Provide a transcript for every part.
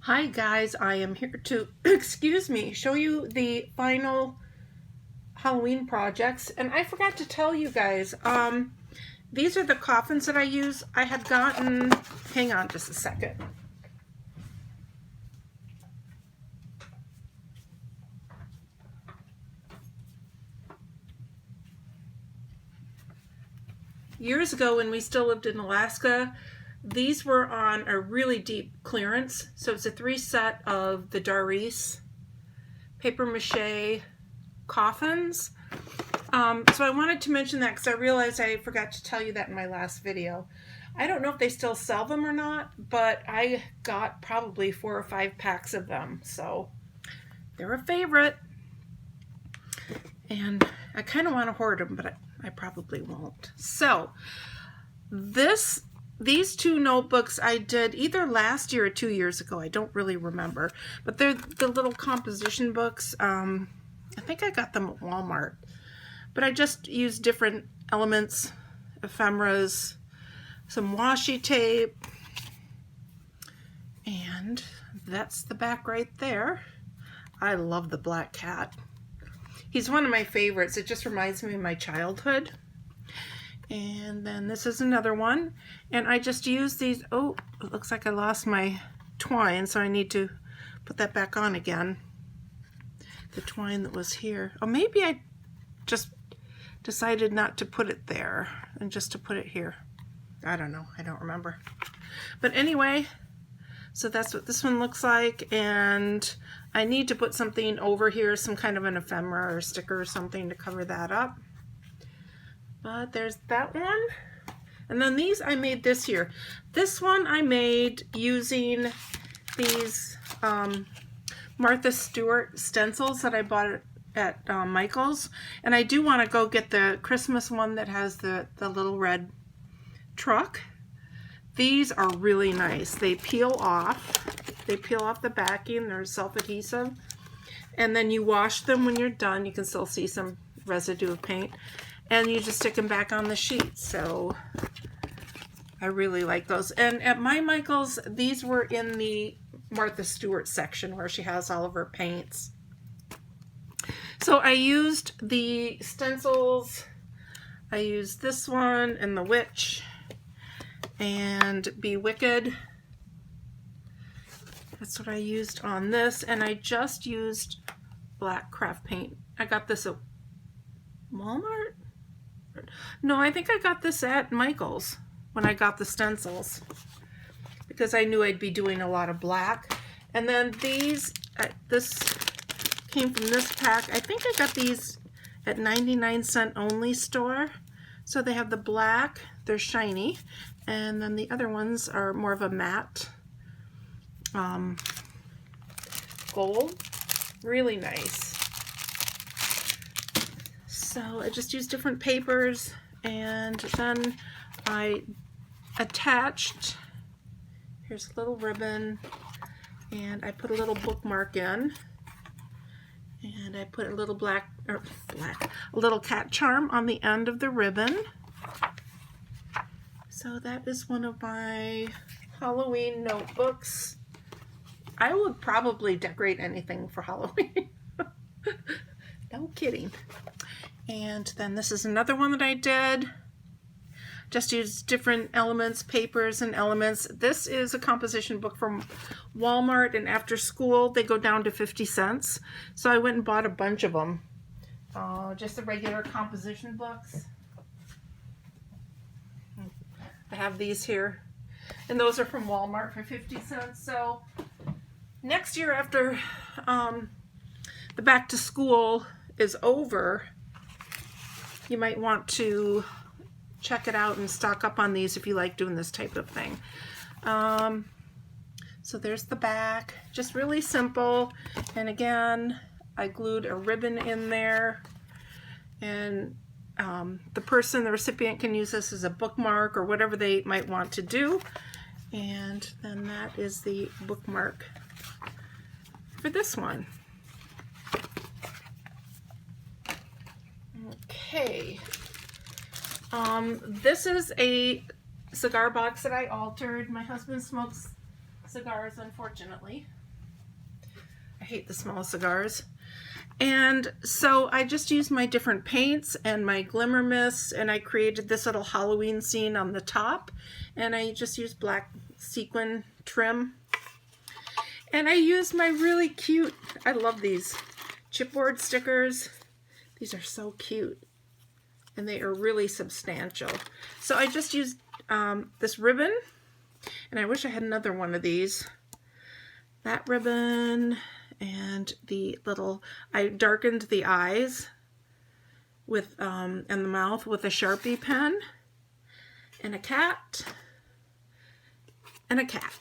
Hi guys, I am here to, excuse me, show you the final Halloween projects. And I forgot to tell you guys, these are the coffins that I use. I had gotten, hang on just a second. Years ago when we still lived in Alaska, these were on a really deep clearance. So it's a 3 set of the Doris paper mache coffins. So I wanted to mention that because I realized I forgot to tell you that in my last video. I don't know if they still sell them or not, but I got probably 4 or 5 packs of them. So they're a favorite. And I kind of want to hoard them, but I probably won't. So these 2 notebooks I did either last year or 2 years ago. I don't really remember. But they're the little composition books. I think I got them at Walmart. But I just used different elements, ephemeras, some washi tape, and that's the back right there. I love the black cat. He's one of my favorites. It just reminds me of my childhood. And then this is another one. And I just used these. Oh, it looks like I lost my twine, so I need to put that back on again. The twine that was here. Oh, maybe I just decided not to put it there and just to put it here. I don't know. I don't remember. But anyway, so that's what this one looks like. And I need to put something over here, some kind of an ephemera or sticker or something to cover that up. But there's that one. And then these I made this year. This one I made using these Martha Stewart stencils that I bought at Michael's. And I do want to go get the Christmas one that has the little red truck. These are really nice. They peel off. They peel off the backing. They're self-adhesive. And then you wash them when you're done. You can still see some residue of paint. And you just stick them back on the sheet. So I really like those. And at my Michael's, these were in the Martha Stewart section where she has all of her paints. So I used the stencils. I used this one and the witch and Be Wicked. That's what I used on this. And I just used black craft paint. I got this at Walmart? No, I think I got this at Michael's when I got the stencils, because I knew I'd be doing a lot of black. And then these, this came from this pack. I think I got these at 99-cent only store. So they have the black, they're shiny, and then the other ones are more of a matte gold. Really nice. So I just used different papers, and then I attached, here's a little ribbon, and I put a little bookmark in, and I put a little a little cat charm on the end of the ribbon. So that is one of my Halloween notebooks. I would probably decorate anything for Halloween. No kidding. And then this is another one that I did. Just used different elements, papers and elements. This is a composition book from Walmart, and after school they go down to 50 cents. So I went and bought a bunch of them. Just the regular composition books. I have these here. And those are from Walmart for 50 cents. So next year, after the back to school is over, you might want to check it out and stock up on these if you like doing this type of thing. So there's the back, just really simple. And again, I glued a ribbon in there, and the recipient can use this as a bookmark or whatever they might want to do. And then that is the bookmark for this one. Okay. This is a cigar box that I altered. My husband smokes cigars, unfortunately. I hate the small cigars. And so I just used my different paints and my glimmer mists, and I created this little Halloween scene on the top, and I just used black sequin trim. And I used my really cute, I love these chipboard stickers. These are so cute, and they are really substantial. So I just used this ribbon, and I wish I had another one of these. That ribbon, and the little, I darkened the eyes with and the mouth with a Sharpie pen, and a cat, and a cat.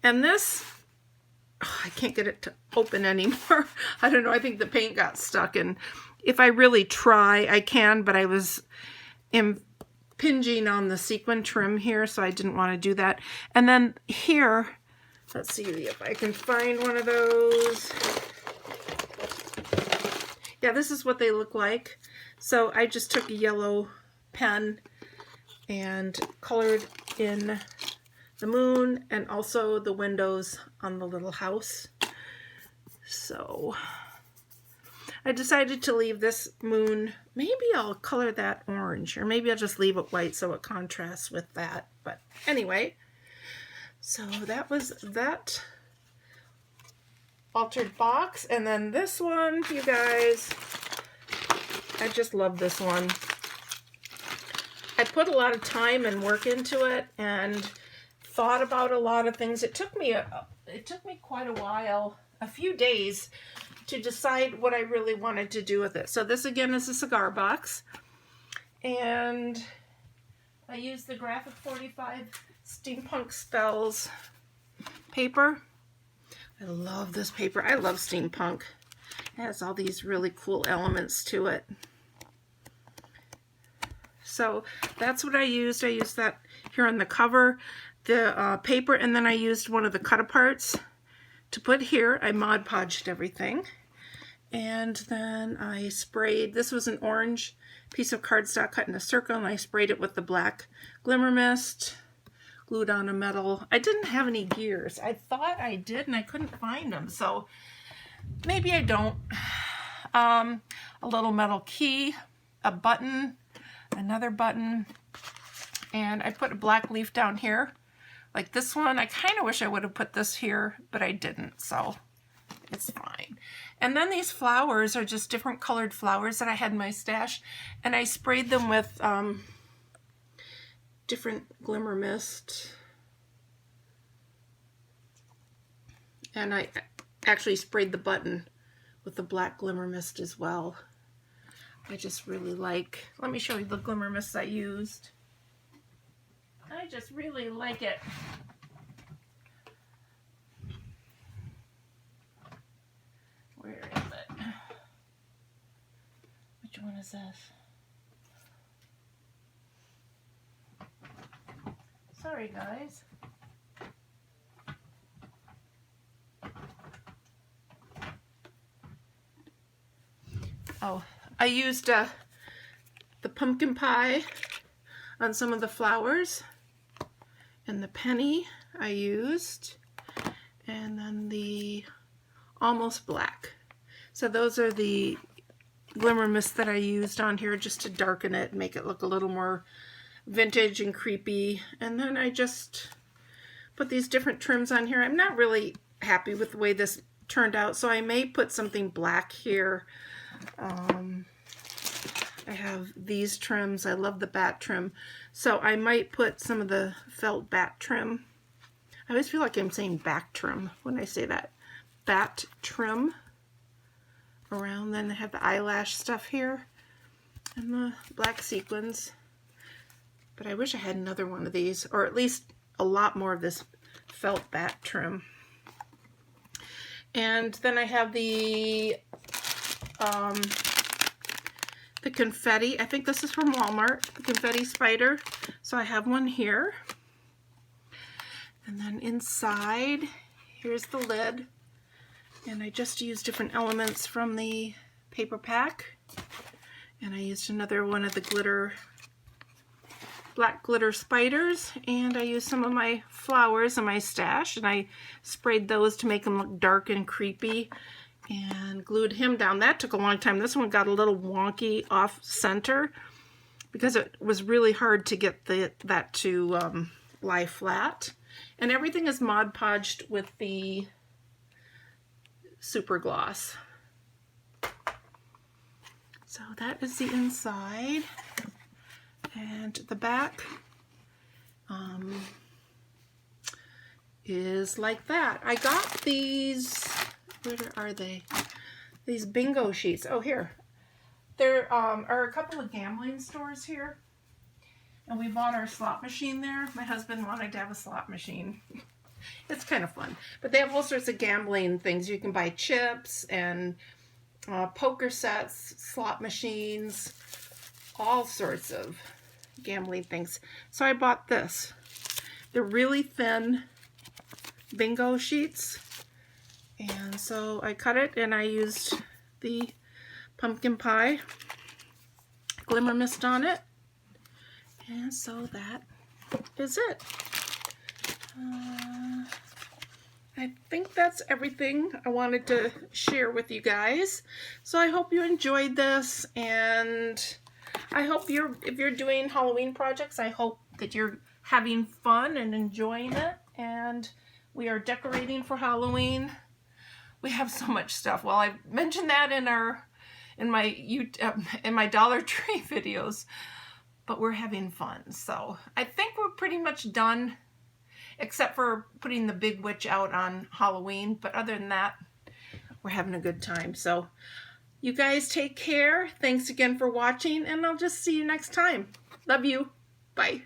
And this, oh, I can't get it to open anymore. I don't know, I think the paint got stuck, and if I really try, I can, but I was impinging on the sequin trim here, so I didn't want to do that. And then here, let's see if I can find one of those. Yeah, this is what they look like. So I just took a yellow pen and colored in the moon and also the windows on the little house. So I decided to leave this moon, maybe I'll color that orange, or maybe I'll just leave it white so it contrasts with that. But anyway, so that was that altered box. And then this one, you guys, I just love this one. I put a lot of time and work into it and thought about a lot of things. It took me quite a while, a few days, to decide what I really wanted to do with it. So this again is a cigar box, and I used the Graphic 45 Steampunk Spells paper. I love this paper. I love steampunk. It has all these really cool elements to it. So that's what I used. I used that here on the cover, the paper, and then I used one of the cut-aparts to put here. I Mod Podged everything. And then I sprayed, this was an orange piece of cardstock cut in a circle, and I sprayed it with the black glimmer mist, glued on a metal. I didn't have any gears. I thought I did, and I couldn't find them, so maybe I don't. A little metal key, a button, another button, and I put a black leaf down here, like this one. I kind of wish I would have put this here, but I didn't, so it's fine. And then these flowers are just different colored flowers that I had in my stash, and I sprayed them with different glimmer mist. And I actually sprayed the button with the black glimmer mist as well. I just really like, let me show you the glimmer mist I used. I just really like it. Where is it? Which one is this? Sorry, guys. Oh, I used the pumpkin pie on some of the flowers, and the penny I used, and then the almost black. So those are the glimmer mists that I used on here just to darken it and make it look a little more vintage and creepy. And then I just put these different trims on here. I'm not really happy with the way this turned out, so I may put something black here. I have these trims. I love the bat trim, so I might put some of the felt bat trim. I always feel like I'm saying back trim when I say that. Bat trim around. Then I have the eyelash stuff here and the black sequins. But I wish I had another one of these, or at least a lot more of this felt bat trim. And then I have the confetti. I think this is from Walmart, the confetti spider. So I have one here. And then inside, here's the lid. And I just used different elements from the paper pack. And I used another one of the glitter black glitter spiders, and I used some of my flowers in my stash, and I sprayed those to make them look dark and creepy, and glued him down. That took a long time. This one got a little wonky off center because it was really hard to get that to lie flat. And everything is Mod Podged with the Super Gloss. So that is the inside, and the back is like that. I got these, where are they? These bingo sheets. Oh, here. There are a couple of gambling stores here, and we bought our slot machine there. My husband wanted to have a slot machine. It's kind of fun. But they have all sorts of gambling things. You can buy chips and poker sets, slot machines, all sorts of gambling things. So I bought this. They're really thin bingo sheets. And so I cut it, and I used the pumpkin pie glimmer mist on it. And so that is it. I think that's everything I wanted to share with you guys. So I hope you enjoyed this, and I hope if you're doing Halloween projects, I hope that you're having fun and enjoying it. And we are decorating for Halloween. We have so much stuff. Well, I mentioned that in my Dollar Tree videos, but we're having fun. So I think we're pretty much done, except for putting the big witch out on Halloween. But other than that, we're having a good time. So you guys take care. Thanks again for watching, and I'll just see you next time. Love you. Bye.